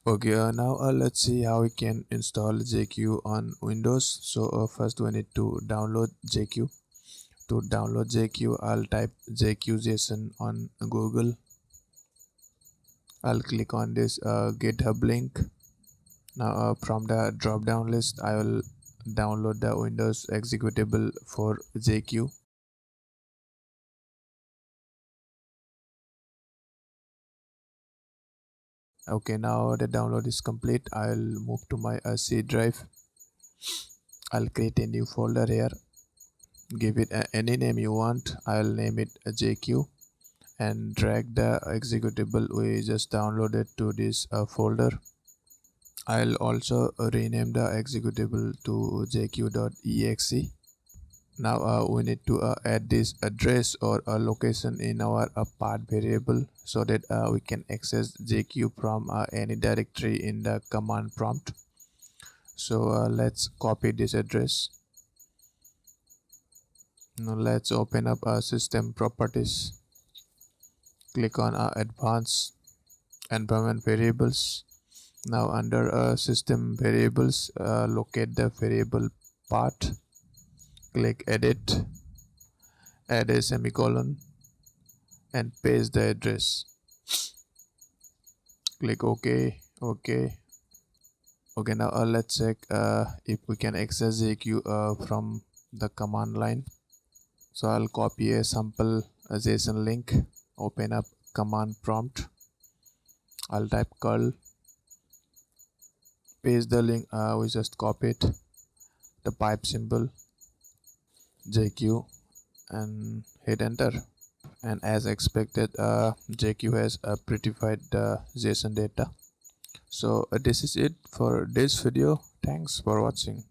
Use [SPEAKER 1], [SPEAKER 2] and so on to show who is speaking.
[SPEAKER 1] Okay, now let's see how we can install JQ on Windows. So first we need to download JQ. To download JQ, I'll type JQ JSON on Google. I'll click on this GitHub link. Now from the drop down list, I will download the Windows executable for JQ. Okay, now the download is complete. I'll move to my C drive. I'll create a new folder here. Give it any name you want. I'll name it JQ and drag the executable we just downloaded to this folder. I'll also rename the executable to jq.exe. Now we need to add this address or a location in our path variable so that we can access JQ from any directory in the command prompt. So let's copy this address. Now let's open up our system properties. Click on advanced environment variables. Now under system variables, locate the variable path. Click edit, add a semicolon and paste the address. Click OK. Okay, now let's check if we can access JQ from the command line. So I'll copy a sample JSON link, open up command prompt. I'll type curl, paste the link we just copied, the pipe symbol, JQ, and hit enter. And as expected, JQ has prettified the JSON data. So this is it for this video. Thanks for watching.